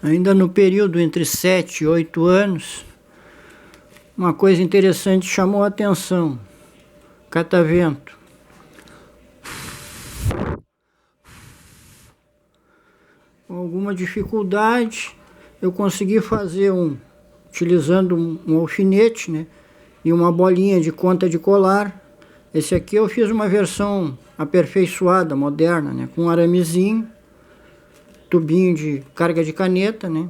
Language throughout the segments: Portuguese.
Ainda no período entre 7 e 8 anos, uma coisa interessante chamou a atenção: catavento. Com alguma dificuldade, eu consegui fazer utilizando um alfinete, né, e uma bolinha de conta de colar. Esse aqui eu fiz uma versão aperfeiçoada, moderna, né, com um aramezinho, tubinho de carga de caneta, né,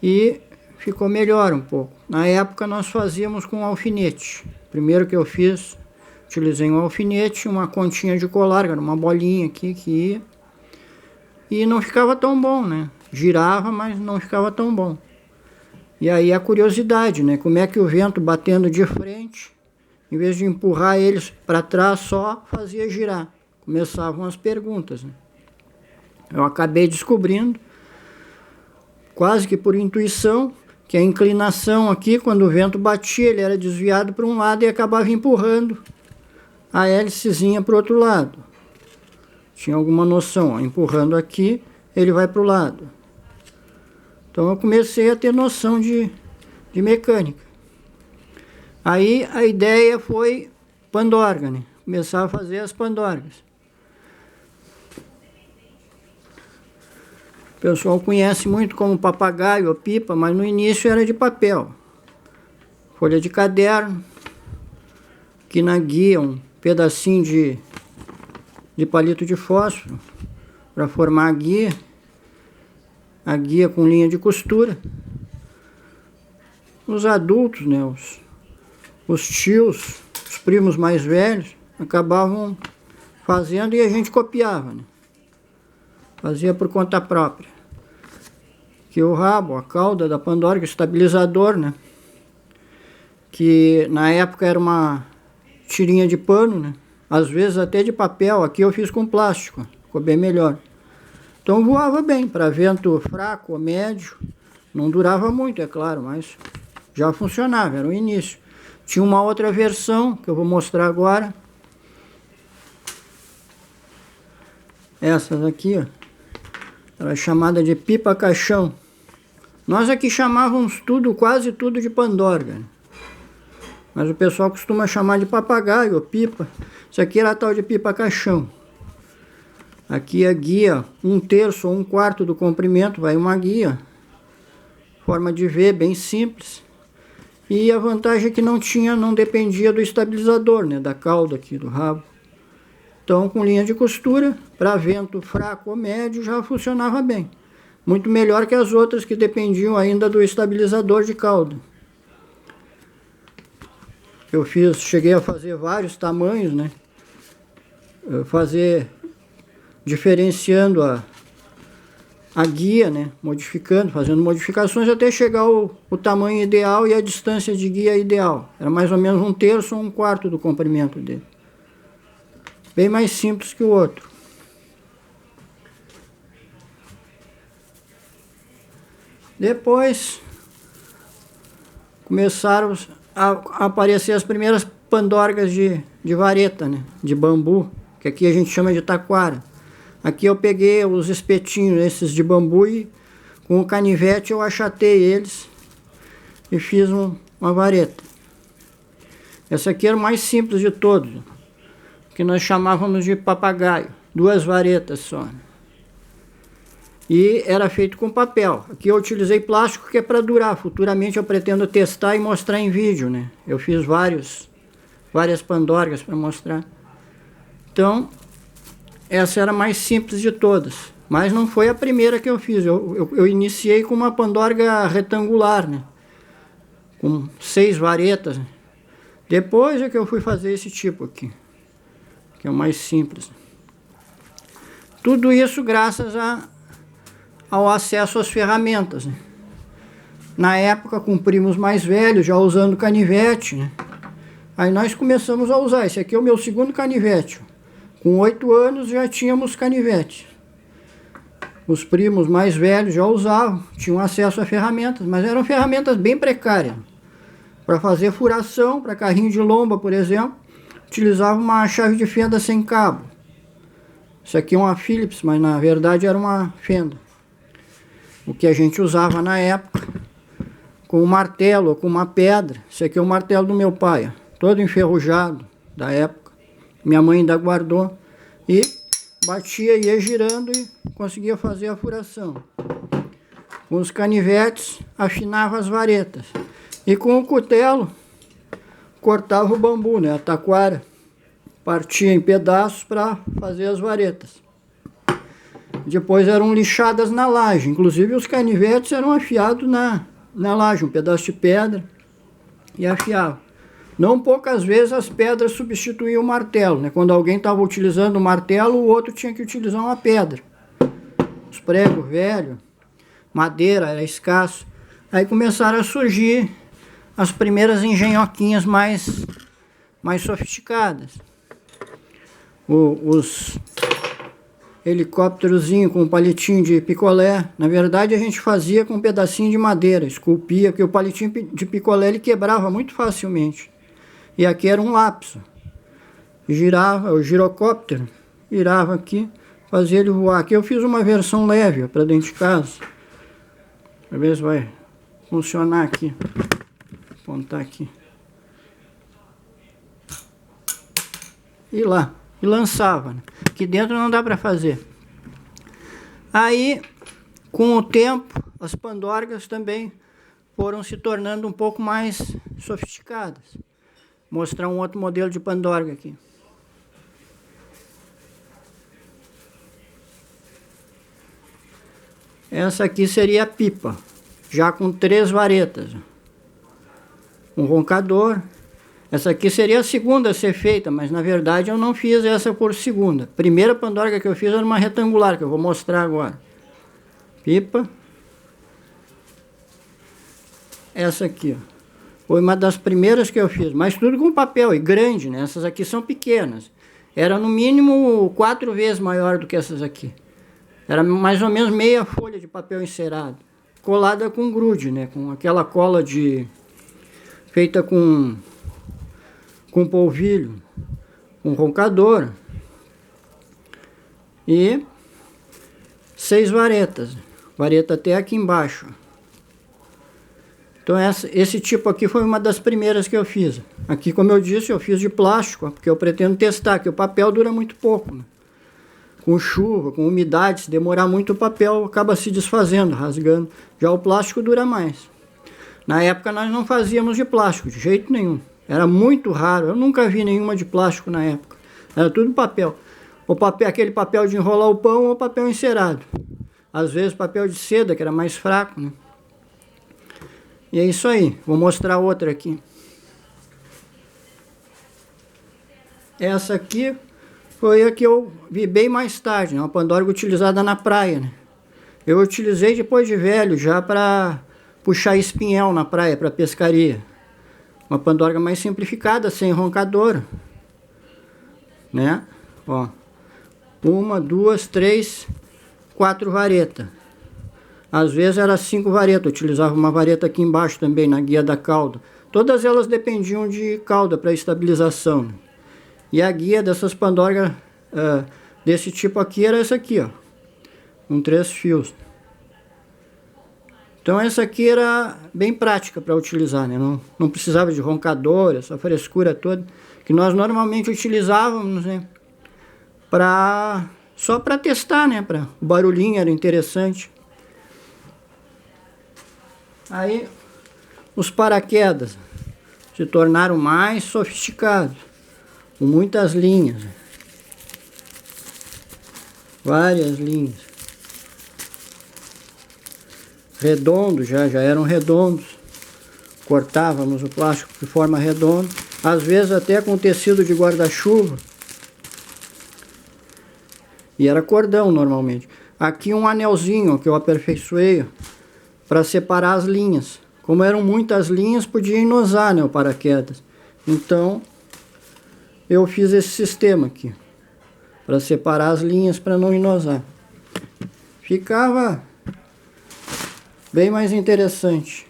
e ficou melhor um pouco. Na época nós fazíamos com alfinete. Primeiro que eu fiz, utilizei um alfinete, uma continha de colar, era uma bolinha aqui que ia, e não ficava tão bom, né? Girava, mas não ficava tão bom. E aí a curiosidade, né? Como é que o vento batendo de frente, em vez de empurrar eles para trás, só fazia girar. Começavam as perguntas, né? Eu acabei descobrindo, quase que por intuição, que a inclinação aqui, quando o vento batia, ele era desviado para um lado e acabava empurrando a hélicezinha para o outro lado. Tinha alguma noção, ó, empurrando aqui, ele vai para o lado. Então eu comecei a ter noção de mecânica. Aí a ideia foi pandorga, né? Começar a fazer as pandorgas. O pessoal conhece muito como papagaio ou pipa, mas no início era de papel. Folha de caderno, aqui na guia um pedacinho de palito de fósforo para formar a guia com linha de costura. Os adultos, né, os tios, os primos mais velhos, acabavam fazendo e a gente copiava, né? Fazia por conta própria. Que o rabo, a cauda da pandorga, o estabilizador, né? Que na época era uma tirinha de pano, né? Às vezes até de papel. Aqui eu fiz com plástico, ficou bem melhor. Então voava bem, para vento fraco ou médio. Não durava muito, é claro, mas já funcionava, era o início. Tinha uma outra versão que eu vou mostrar agora. Essas aqui, ó. Ela é chamada de pipa caixão. Nós aqui chamávamos quase tudo de pandorga, mas o pessoal costuma chamar de papagaio ou pipa. Isso aqui era a tal de pipa caixão. Aqui a guia, 1/3 ou 1/4 do comprimento, vai uma guia. Forma de V, bem simples. E a vantagem é que não dependia do estabilizador, né, da cauda aqui, do rabo. Então, com linha de costura, para vento fraco ou médio, já funcionava bem. Muito melhor que as outras que dependiam ainda do estabilizador de cauda. Cheguei a fazer vários tamanhos, né? Diferenciando a guia, né? Modificando, fazendo modificações até chegar o tamanho ideal e a distância de guia ideal. Era mais ou menos 1/3 ou 1/4 do comprimento dele. Bem mais simples que o outro. Depois começaram a aparecer as primeiras pandorgas de vareta, né? De bambu, que aqui a gente chama de taquara. Aqui eu peguei os espetinhos, esses de bambu, e com o canivete eu achatei eles e fiz uma vareta. Essa aqui era o mais simples de todos, que nós chamávamos de papagaio, 2 varetas só. E era feito com papel. Aqui eu utilizei plástico, que é para durar. Futuramente eu pretendo testar e mostrar em vídeo, né? Eu fiz várias pandorgas para mostrar. Então, essa era a mais simples de todas. Mas não foi a primeira que eu fiz. Eu iniciei com uma pandorga retangular, né? Com 6 varetas. Depois é que eu fui fazer esse tipo aqui, que é o mais simples. Tudo isso graças ao acesso às ferramentas, né? Na época, com primos mais velhos, já usando canivete, né? Aí nós começamos a usar. Esse aqui é o meu segundo canivete. Com 8 anos já tínhamos canivete. Os primos mais velhos já usavam, tinham acesso a ferramentas, mas eram ferramentas bem precárias. Para fazer furação, para carrinho de lomba, por exemplo, utilizava uma chave de fenda sem cabo. Isso aqui é uma Phillips, mas na verdade era uma fenda. o que a gente usava na época, com um martelo ou com uma pedra. Esse aqui é o martelo do meu pai, ó, todo enferrujado da época. Minha mãe ainda guardou. E batia, ia girando e conseguia fazer a furação. Com os canivetes, afinava as varetas. E com o cutelo, cortava o bambu, né, a taquara. Partia em pedaços para fazer as varetas. Depois eram lixadas na laje. Inclusive os canivetes eram afiados na laje, um pedaço de pedra, e afiava. Não poucas vezes as pedras substituíam o martelo, né? Quando alguém estava utilizando o martelo, o outro tinha que utilizar uma pedra. Os pregos velhos, madeira era escasso. Aí começaram a surgir as primeiras engenhoquinhas mais sofisticadas. Os helicópterozinhos com palitinho de picolé. Na verdade a gente fazia com um pedacinho de madeira, esculpia, porque o palitinho de picolé ele quebrava muito facilmente. E aqui era um lápis. Girava, o girocóptero, virava aqui, fazia ele voar. Aqui eu fiz uma versão leve para dentro de casa. Para ver se vai funcionar aqui. Vou apontar aqui. E lá. E lançava, né? Aqui dentro não dá para fazer. Aí, com o tempo, as pandorgas também foram se tornando um pouco mais sofisticadas. Vou mostrar um outro modelo de pandorga aqui. Essa aqui seria a pipa, já com 3 varetas. Um roncador. Essa aqui seria a segunda a ser feita, mas na verdade eu não fiz essa por segunda. A primeira pandorga que eu fiz era uma retangular, que eu vou mostrar agora. Pipa. Essa aqui, ó. Foi uma das primeiras que eu fiz, mas tudo com papel, e grande, né? Essas aqui são pequenas. Era no mínimo 4 vezes maior do que essas aqui. Era mais ou menos meia folha de papel encerado. Colada com grude, né? Com aquela cola feita com polvilho, com roncador. E 6 varetas. Vareta até aqui embaixo. Então esse tipo aqui foi uma das primeiras que eu fiz. Aqui, como eu disse, eu fiz de plástico, porque eu pretendo testar, que o papel dura muito pouco, né? Com chuva, com umidade, se demorar muito o papel acaba se desfazendo, rasgando. Já o plástico dura mais. Na época nós não fazíamos de plástico, de jeito nenhum. Era muito raro, eu nunca vi nenhuma de plástico na época. Era tudo papel. Aquele papel de enrolar o pão ou papel encerado. Às vezes papel de seda, que era mais fraco, né? E é isso aí. Vou mostrar outra aqui. Essa aqui foi a que eu vi bem mais tarde, né? Uma pandorga utilizada na praia, né? Eu utilizei depois de velho, já para puxar espinhel na praia, para pescaria. Uma pandorga mais simplificada, sem roncador, né? Ó, 1, 2, 3, 4 varetas. Às vezes era 5 varetas, eu utilizava uma vareta aqui embaixo também, na guia da cauda. Todas elas dependiam de cauda para estabilização. E a guia dessas pandorgas desse tipo aqui era essa aqui, ó, com 3 fios. Então essa aqui era bem prática para utilizar, né? Não precisava de roncador, essa frescura toda, que nós normalmente utilizávamos, né? Só para testar, né? O barulhinho era interessante. Aí os paraquedas se tornaram mais sofisticados, com muitas linhas, várias linhas, redondos, já eram redondos, cortávamos o plástico de forma redonda, às vezes até com tecido de guarda-chuva, e era cordão normalmente. Aqui um anelzinho que eu aperfeiçoei para separar as linhas. Como eram muitas linhas, podia enosar, né, o paraquedas. Então eu fiz esse sistema aqui para separar as linhas para não enosar. Ficava bem mais interessante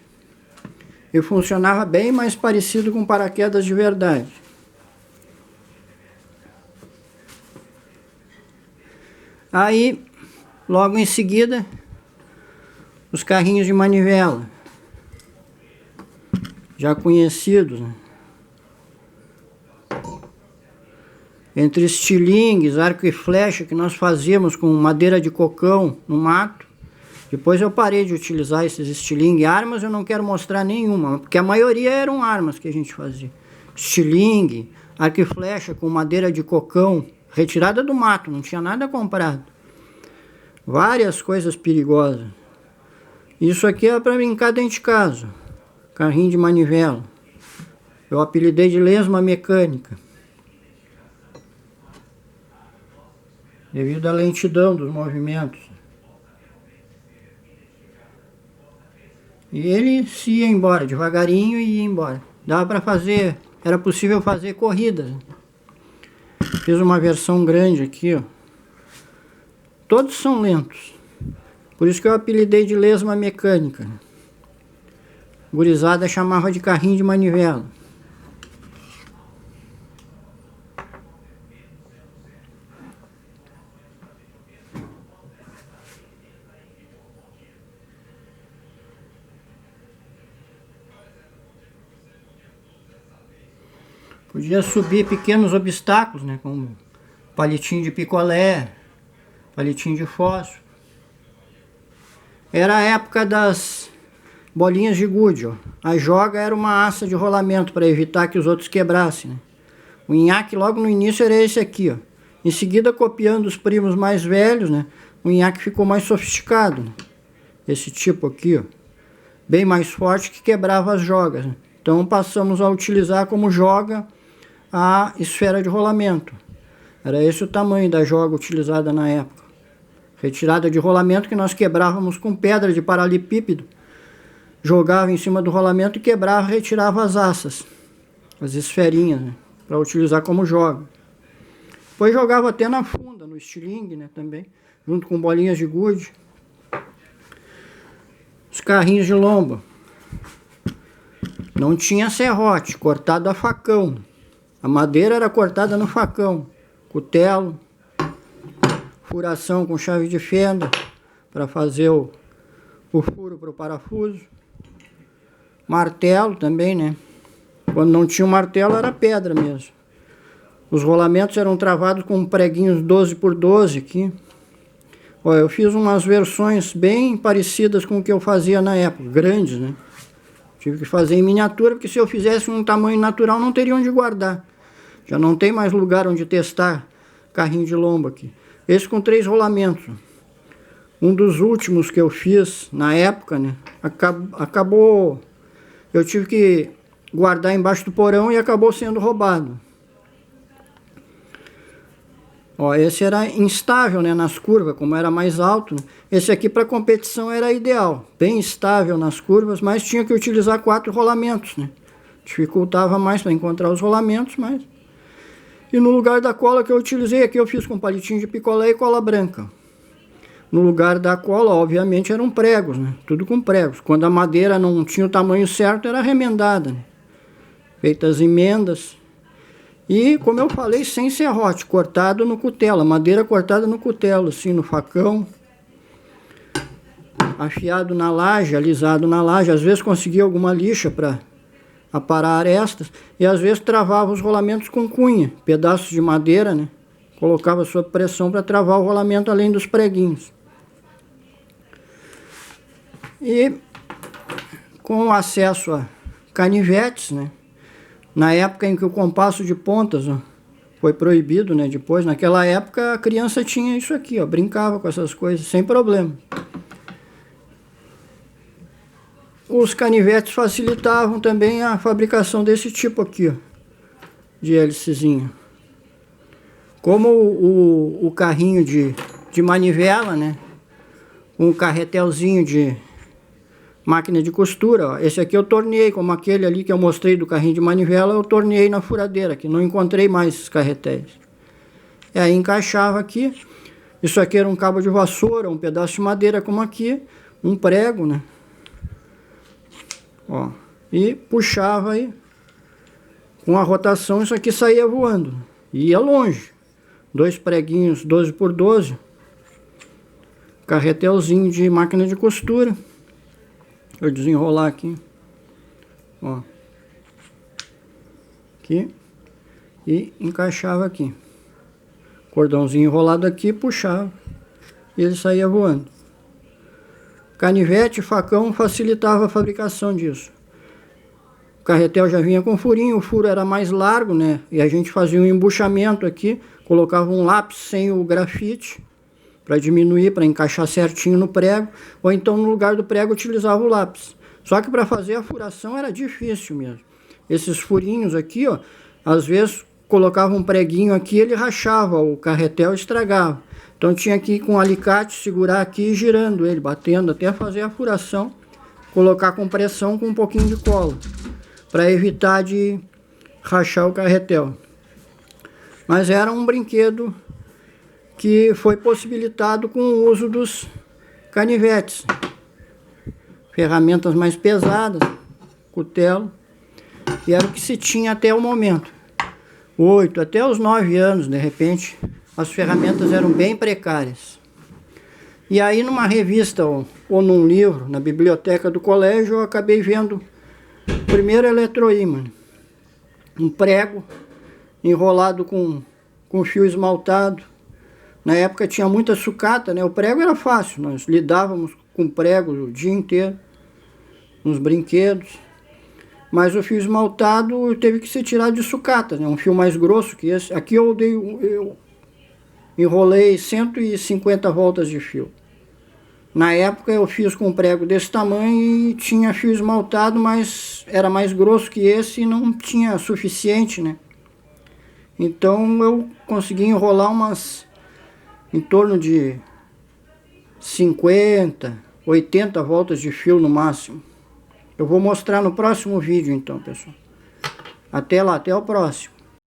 e funcionava bem mais parecido com paraquedas de verdade. Aí logo em seguida Os carrinhos de manivela, já conhecidos, né? Entre estilingues, arco e flecha que nós fazíamos com madeira de cocão no mato. Depois eu parei de utilizar esses estilingues. Armas eu não quero mostrar nenhuma, porque a maioria eram armas que a gente fazia. Estilingue, arco e flecha com madeira de cocão, retirada do mato, não tinha nada comprado. Várias coisas perigosas. Isso aqui é para brincar dentro de casa. Carrinho de manivela. Eu apelidei de lesma mecânica, devido à lentidão dos movimentos. E ele se ia embora, devagarinho, e ia embora. Dava para fazer, era possível fazer corridas. Fiz uma versão grande aqui, ó. Todos são lentos. Por isso que eu apelidei de lesma mecânica. Gurizada chamava de carrinho de manivela. Podia subir pequenos obstáculos, né, como palitinho de picolé, palitinho de fósforo. Era a época das bolinhas de gude, ó. A joga era uma assa de rolamento para evitar que os outros quebrassem, né? O nhaque logo no início era esse aqui, ó. Em seguida, copiando os primos mais velhos, né, o nhaque ficou mais sofisticado, né? Esse tipo aqui, ó, bem mais forte, que quebrava as jogas, né? Então passamos a utilizar como joga a esfera de rolamento. Era esse o tamanho da joga utilizada na época. Retirada de rolamento que nós quebrávamos com pedra de paralelepípedo. Jogava em cima do rolamento e quebrava, retirava as assas, as esferinhas, né, para utilizar como joga. Depois jogava até na funda, no estilingue, né, também, junto com bolinhas de gude. Os carrinhos de lomba. Não tinha serrote, cortado a facão. A madeira era cortada no facão. Cutelo, furação com chave de fenda para fazer o furo para o parafuso. Martelo também, né? Quando não tinha o martelo era pedra mesmo. Os rolamentos eram travados com preguinhos 12 por 12 aqui. Ó, eu fiz umas versões bem parecidas com o que eu fazia na época, grandes, né? Tive que fazer em miniatura, porque se eu fizesse um tamanho natural não teria onde guardar. Já não tem mais lugar onde testar carrinho de lomba aqui. Esse com 3 rolamentos. Um dos últimos que eu fiz na época, né? Acabou... Eu tive que guardar embaixo do porão e acabou sendo roubado. Ó, esse era instável, né, nas curvas, como era mais alto, né? Esse aqui para competição era ideal, bem estável nas curvas, mas tinha que utilizar 4 rolamentos, né? Dificultava mais para encontrar os rolamentos, mas... E no lugar da cola que eu utilizei aqui, eu fiz com palitinho de picolé e cola branca. No lugar da cola, obviamente, eram pregos, né? Tudo com pregos. Quando a madeira não tinha o tamanho certo, era remendada, né? Feitas emendas. E, como eu falei, sem serrote, cortado no cutelo. A madeira cortada no cutelo, assim, no facão. Afiado na laje, alisado na laje. Às vezes conseguia alguma lixa para aparar arestas. E às vezes travava os rolamentos com cunha. Pedaços de madeira, né? Colocava sob pressão para travar o rolamento além dos preguinhos. E com acesso a canivetes, né? Na época em que o compasso de pontas, ó, foi proibido, né? Depois, naquela época, a criança tinha isso aqui, ó, brincava com essas coisas sem problema. Os canivetes facilitavam também a fabricação desse tipo aqui, ó, de hélicezinha. Como o carrinho de manivela, né? Um carretelzinho de máquina de costura, ó. Esse aqui eu torneei, como aquele ali que eu mostrei do carrinho de manivela, eu torneei na furadeira, que não encontrei mais esses carretéis. E aí encaixava aqui. Isso aqui era um cabo de vassoura, um pedaço de madeira como aqui, um prego, né? Ó, e puxava aí. Com a rotação isso aqui saía voando. E ia longe. 2 preguinhos 12 por 12. Carretelzinho de máquina de costura. Deixa eu desenrolar aqui. Ó. Aqui. E encaixava aqui. Cordãozinho enrolado aqui, puxava. E ele saía voando. Canivete e facão facilitava a fabricação disso. O carretel já vinha com furinho, o furo era mais largo, né? E a gente fazia um embuchamento aqui, colocava um lápis sem o grafite, para diminuir, para encaixar certinho no prego, ou então no lugar do prego utilizava o lápis. Só que para fazer a furação era difícil mesmo. Esses furinhos aqui, ó, às vezes colocava um preguinho aqui, ele rachava o carretel e estragava. Então tinha que ir com um alicate, segurar aqui e girando ele, batendo até fazer a furação, colocar com pressão com um pouquinho de cola, para evitar de rachar o carretel. Mas era um brinquedo que foi possibilitado com o uso dos canivetes. Ferramentas mais pesadas, cutelo, e era o que se tinha até o momento. 8 até os 9 anos, de repente, as ferramentas eram bem precárias. E aí numa revista ou num livro, na biblioteca do colégio, eu acabei vendo o primeiro eletroímã. Um prego enrolado com fio esmaltado. Na época tinha muita sucata, né? O prego era fácil, nós lidávamos com prego o dia inteiro, nos brinquedos. Mas o fio esmaltado teve que ser tirado de sucata, né? Um fio mais grosso que esse. Aqui eu enrolei 150 voltas de fio. Na época eu fiz com um prego desse tamanho e tinha fio esmaltado, mas era mais grosso que esse e não tinha suficiente, né? Então eu consegui enrolar em torno de 50, 80 voltas de fio no máximo. Eu vou mostrar no próximo vídeo então, pessoal. Até lá, até o próximo.